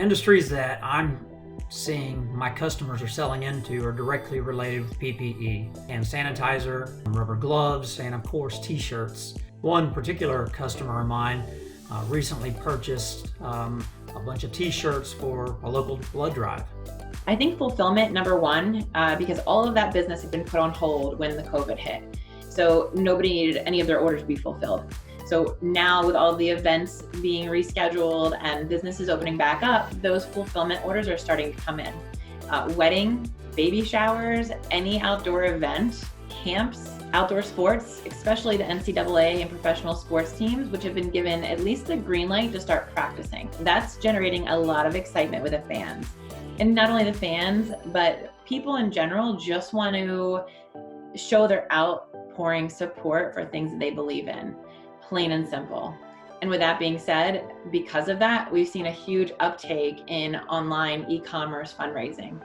industries that I'm seeing my customers are selling into are directly related with PPE and sanitizer, rubber gloves, and of course t-shirts. One particular customer of mine recently purchased a bunch of t-shirts for a local blood drive. I think fulfillment, number one, because all of that business had been put on hold when the COVID hit. So nobody needed any of their orders to be fulfilled. So now with all of the events being rescheduled and businesses opening back up, those fulfillment orders are starting to come in. Wedding, baby showers, any outdoor event, camps, outdoor sports, especially the NCAA and professional sports teams, which have been given at least the green light to start practicing. That's generating a lot of excitement with the fans. And not only the fans, but people in general just want to show their outpouring support for things that they believe in, plain and simple. And with that being said, because of that, we've seen a huge uptake in online e-commerce fundraising.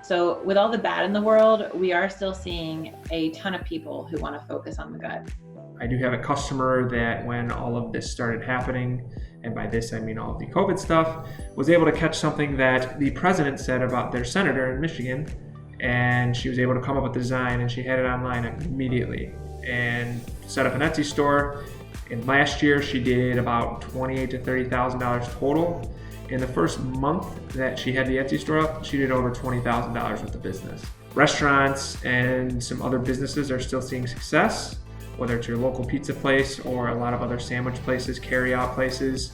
So with all the bad in the world, we are still seeing a ton of people who want to focus on the good. I do have a customer that when all of this started happening, and by this I mean all of the COVID stuff, was able to catch something that the president said about their senator in Michigan, and she was able to come up with the design, and she had it online immediately and set up an Etsy store. And last year she did about $28,000 to $30,000 total. In the first month that she had the Etsy store up, she did over $20,000 worth of business. Restaurants and some other businesses are still seeing success, whether it's your local pizza place or a lot of other sandwich places, carry-out places,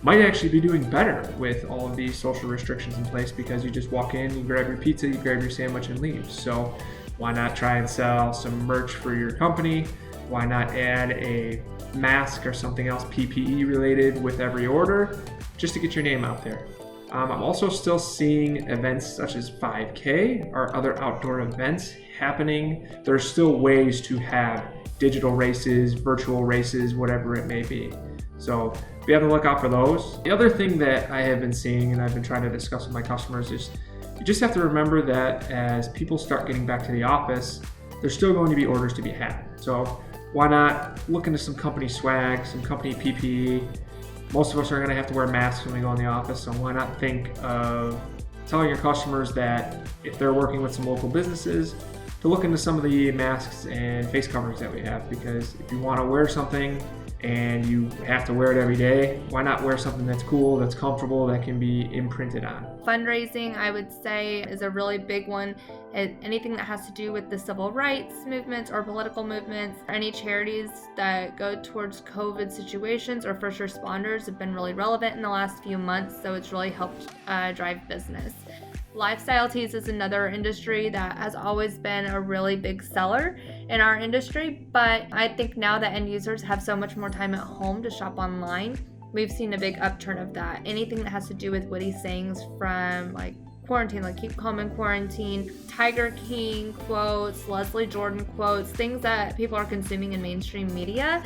might actually be doing better with all of these social restrictions in place because you just walk in, you grab your pizza, you grab your sandwich and leave. So why not try and sell some merch for your company? Why not add a mask or something else PPE related with every order just to get your name out there? I'm also still seeing events such as 5K or other outdoor events happening. There are still ways to have digital races, virtual races, whatever it may be. So be on the lookout for those. The other thing that I have been seeing and I've been trying to discuss with my customers is you just have to remember that as people start getting back to the office, there's still going to be orders to be had. So why not look into some company swag, some company PPE? Most of us are going to have to wear masks when we go in the office, so why not think of telling your customers that if they're working with some local businesses, to look into some of the masks and face coverings that we have, because if you want to wear something and you have to wear it every day, why not wear something that's cool, that's comfortable, that can be imprinted on? Fundraising, I would say, is a really big one. Anything that has to do with the civil rights movements or political movements, any charities that go towards COVID situations or first responders have been really relevant in the last few months, so it's really helped drive business. Lifestyle tees is another industry that has always been a really big seller in our industry, but I think now that end users have so much more time at home to shop online, we've seen a big upturn of that. Anything that has to do with witty sayings from like quarantine, like keep calm in quarantine, Tiger King quotes, Leslie Jordan quotes, things that people are consuming in mainstream media.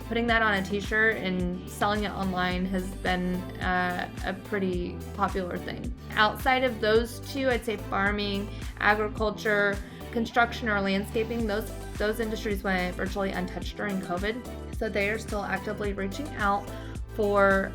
Putting that on a t-shirt and selling it online has been a pretty popular thing. Outside of those two, I'd say farming, agriculture, construction or landscaping, those industries went virtually untouched during COVID. So they are still actively reaching out for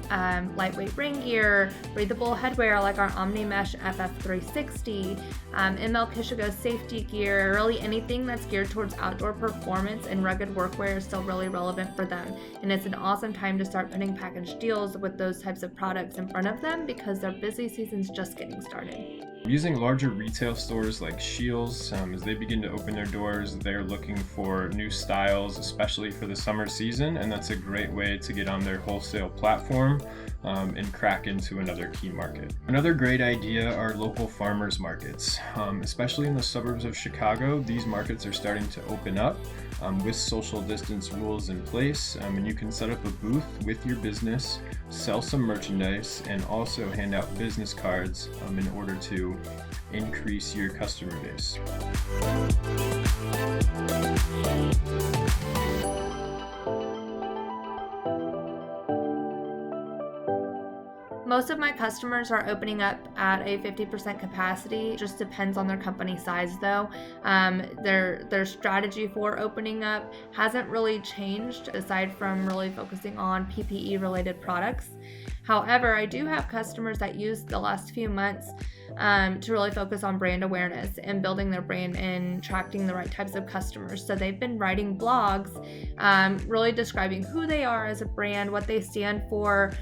lightweight rain gear, breathable headwear like our OmniMesh FF360, ML Kishigo safety gear, really anything that's geared towards outdoor performance and rugged workwear is still really relevant for them. And it's an awesome time to start putting package deals with those types of products in front of them because their busy season's just getting started. Using larger retail stores like Scheels, as they begin to open their doors, they're looking for new styles, especially for the summer season, and that's a great way to get on their wholesale platform and crack into another key market. Another great idea are local farmers markets, especially in the suburbs of Chicago. These markets are starting to open up with social distance rules in place, and you can set up a booth with your business, sell some merchandise, and also hand out business cards in order to increase your customer base. Most of my customers are opening up at a 50% capacity. Just depends on their company size though. Their strategy for opening up hasn't really changed aside from really focusing on PPE related products. However, I do have customers that use the last few months to really focus on brand awareness and building their brand and attracting the right types of customers. So they've been writing blogs, really describing who they are as a brand, what they stand for,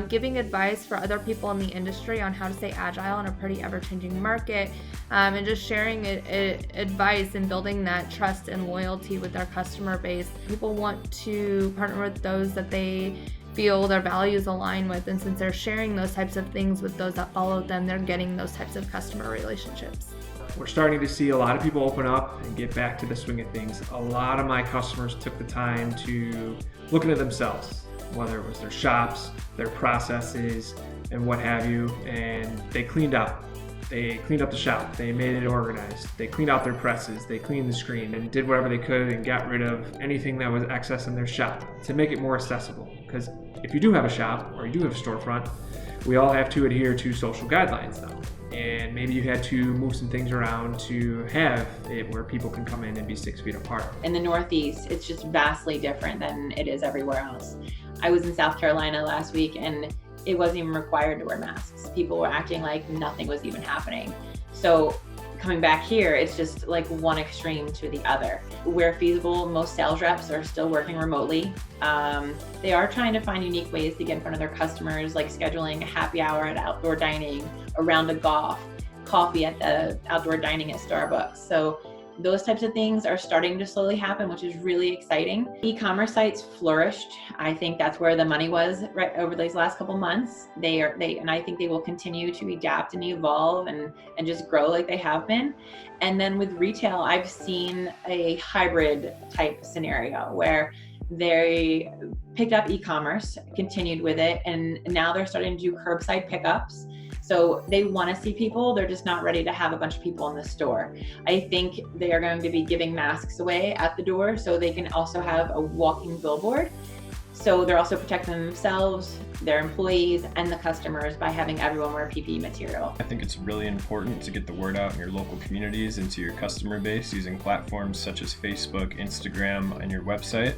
giving advice for other people in the industry on how to stay agile in a pretty ever-changing market, and just sharing advice and building that trust and loyalty with their customer base. People want to partner with those that they feel their values align with, and since they're sharing those types of things with those that follow them, they're getting those types of customer relationships. We're starting to see a lot of people open up and get back to the swing of things. A lot of my customers took the time to look into themselves, whether it was their shops, their processes, and what have you, and they cleaned up. They cleaned up the shop, they made it organized, they cleaned out their presses, they cleaned the screen, and did whatever they could and got rid of anything that was excess in their shop to make it more accessible. Because if you do have a shop or you do have a storefront, we all have to adhere to social guidelines now. And maybe you had to move some things around to have it where people can come in and be 6 feet apart. In the Northeast, it's just vastly different than it is everywhere else. I was in South Carolina last week and it wasn't even required to wear masks. People were acting like nothing was even happening. So coming back here, it's just like one extreme to the other. Where feasible, most sales reps are still working remotely. They are trying to find unique ways to get in front of their customers, like scheduling a happy hour at outdoor dining, a round of golf, coffee at the outdoor dining at Starbucks. So those types of things are starting to slowly happen, which is really exciting. E-commerce sites flourished. I think that's where the money was right over these last couple months. And I think they will continue to adapt and evolve and just grow like they have been. And then with retail, I've seen a hybrid type scenario where they picked up e-commerce, continued with it, and now they're starting to do curbside pickups. So they want to see people, they're just not ready to have a bunch of people in the store. I think they are going to be giving masks away at the door so they can also have a walking billboard. So they're also protecting themselves, their employees, and the customers by having everyone wear PPE material. I think it's really important to get the word out in your local communities and to your customer base using platforms such as Facebook, Instagram, and your website,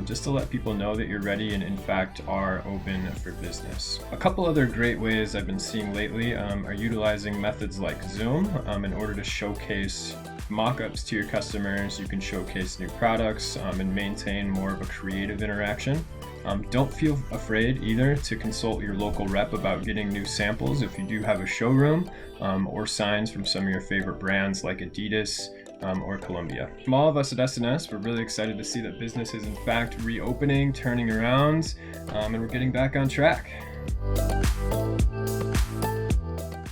just to let people know that you're ready and in fact are open for business. A couple other great ways I've been seeing lately are utilizing methods like Zoom in order to showcase mock-ups to your customers. You can showcase new products and maintain more of a creative interaction. Don't feel afraid either to consult your local rep about getting new samples if you do have a showroom or signs from some of your favorite brands like Adidas or Columbia. From all of us at SNS, we're really excited to see that business is in fact reopening, turning around, and we're getting back on track.